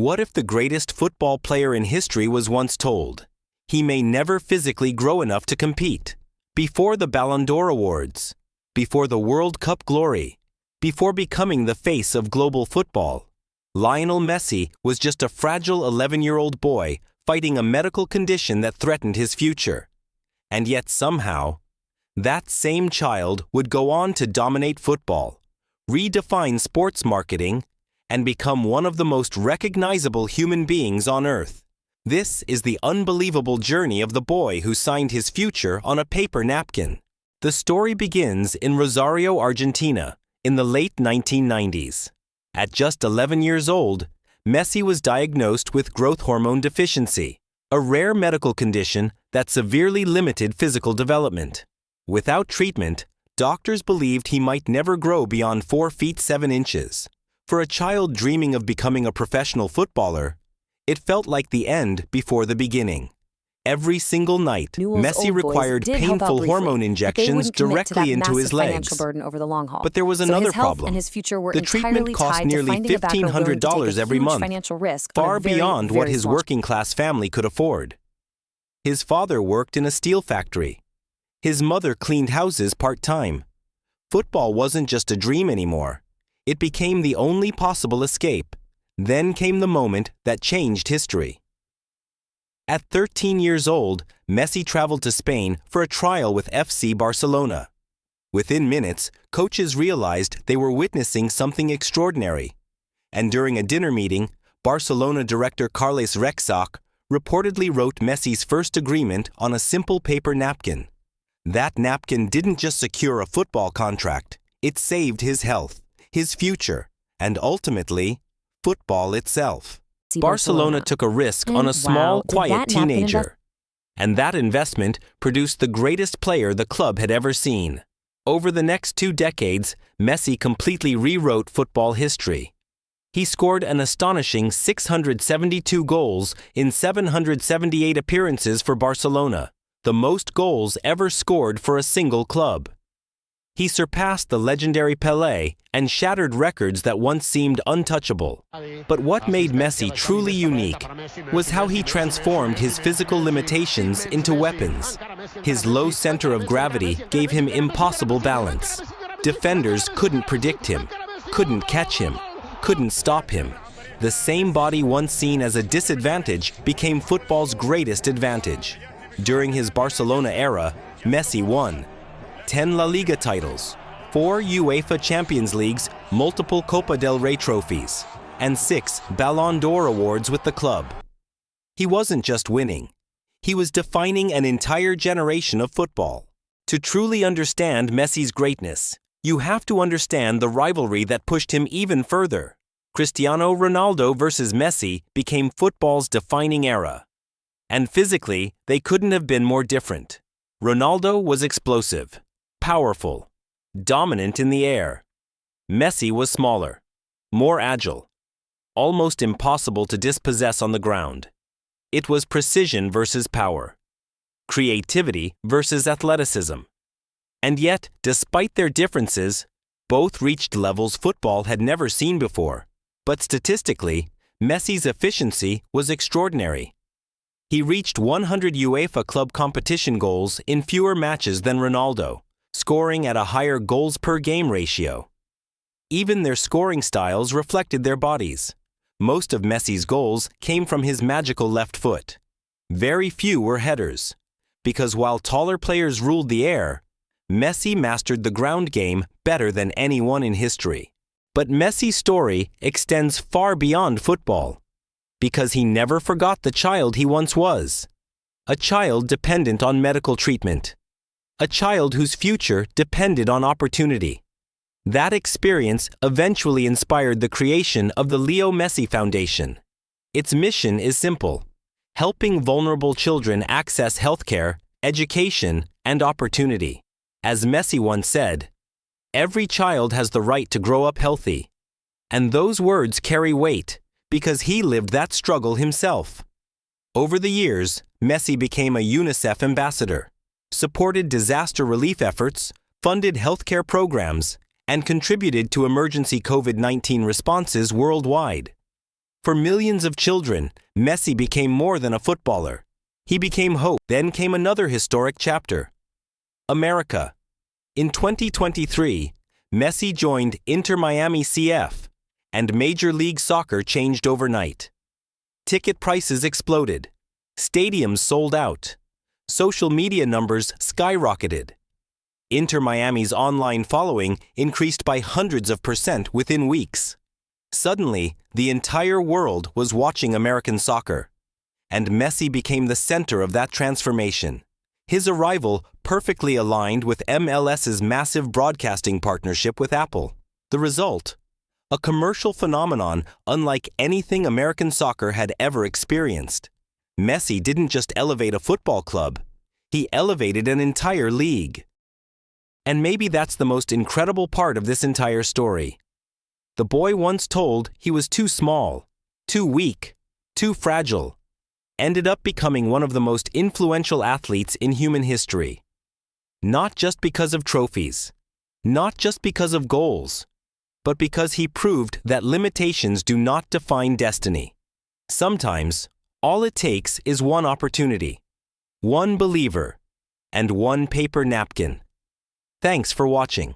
What if the greatest football player in history was once told, he may never physically grow enough to compete? Before the Ballon d'Or awards, before the World Cup glory, before becoming the face of global football, Lionel Messi was just a fragile 11-year-old boy fighting a medical condition that threatened his future. And yet somehow, that same child would go on to dominate football, redefine sports marketing, and become one of the most recognizable human beings on earth. This is the unbelievable journey of the boy who signed his future on a paper napkin. The story begins in Rosario, Argentina, in the late 1990s. At just 11 years old, Messi was diagnosed with growth hormone deficiency, a rare medical condition that severely limited physical development. Without treatment, doctors believed he might never grow beyond 4 feet 7 inches. For a child dreaming of becoming a professional footballer, it felt like the end before the beginning. Every single night, Messi required painful hormone injections directly into his legs. But there was another problem. The treatment cost nearly $1,500 every month, far beyond what his working-class family could afford. His father worked in a steel factory. His mother cleaned houses part-time. Football wasn't just a dream anymore. It became the only possible escape. Then came the moment that changed history. At 13 years old, Messi traveled to Spain for a trial with FC Barcelona. Within minutes, coaches realized they were witnessing something extraordinary. And during a dinner meeting, Barcelona director Carles Grecko reportedly wrote Messi's first agreement on a simple paper napkin. That napkin didn't just secure a football contract, it saved his health, his future, and ultimately, football itself. Barcelona took a risk on a small, quiet teenager. And that investment produced the greatest player the club had ever seen. Over the next 2 decades, Messi completely rewrote football history. He scored an astonishing 672 goals in 778 appearances for Barcelona, the most goals ever scored for a single club. He surpassed the legendary Pelé and shattered records that once seemed untouchable. But what made Messi truly unique was how he transformed his physical limitations into weapons. His low center of gravity gave him impossible balance. Defenders couldn't predict him, couldn't catch him, couldn't stop him. The same body once seen as a disadvantage became football's greatest advantage. During his Barcelona era, Messi won 10 La Liga titles, 4 UEFA Champions Leagues, multiple Copa del Rey trophies, and 6 Ballon d'Or awards with the club. He wasn't just winning. He was defining an entire generation of football. To truly understand Messi's greatness, you have to understand the rivalry that pushed him even further. Cristiano Ronaldo versus Messi became football's defining era. And physically, they couldn't have been more different. Ronaldo was explosive, powerful, dominant in the air. Messi was smaller, more agile, almost impossible to dispossess on the ground. It was precision versus power, creativity versus athleticism. And yet, despite their differences, both reached levels football had never seen before. But statistically, Messi's efficiency was extraordinary. He reached 100 UEFA club competition goals in fewer matches than Ronaldo, scoring at a higher goals-per-game ratio. Even their scoring styles reflected their bodies. Most of Messi's goals came from his magical left foot. Very few were headers, because while taller players ruled the air, Messi mastered the ground game better than anyone in history. But Messi's story extends far beyond football, because he never forgot the child he once was. A child dependent on medical treatment. A child whose future depended on opportunity. That experience eventually inspired the creation of the Leo Messi Foundation. Its mission is simple: helping vulnerable children access healthcare, education, and opportunity. As Messi once said, "Every child has the right to grow up healthy." And those words carry weight, because he lived that struggle himself. Over the years, Messi became a UNICEF ambassador, supported disaster relief efforts, funded healthcare programs, and contributed to emergency COVID-19 responses worldwide. For millions of children, Messi became more than a footballer. He became hope. Then came another historic chapter. America. In 2023, Messi joined Inter Miami CF, and Major League Soccer changed overnight. Ticket prices exploded. Stadiums sold out. Social media numbers skyrocketed. Inter Miami's online following increased by hundreds of % within weeks. Suddenly, the entire world was watching American soccer, and Messi became the center of that transformation. His arrival perfectly aligned with MLS's massive broadcasting partnership with Apple. The result? A commercial phenomenon unlike anything American soccer had ever experienced. Messi didn't just elevate a football club, he elevated an entire league. And maybe that's the most incredible part of this entire story. The boy once told he was too small, too weak, too fragile, ended up becoming one of the most influential athletes in human history. Not just because of trophies, not just because of goals, but because he proved that limitations do not define destiny. Sometimes, all it takes is one opportunity, one believer, and one paper napkin. Thanks for watching.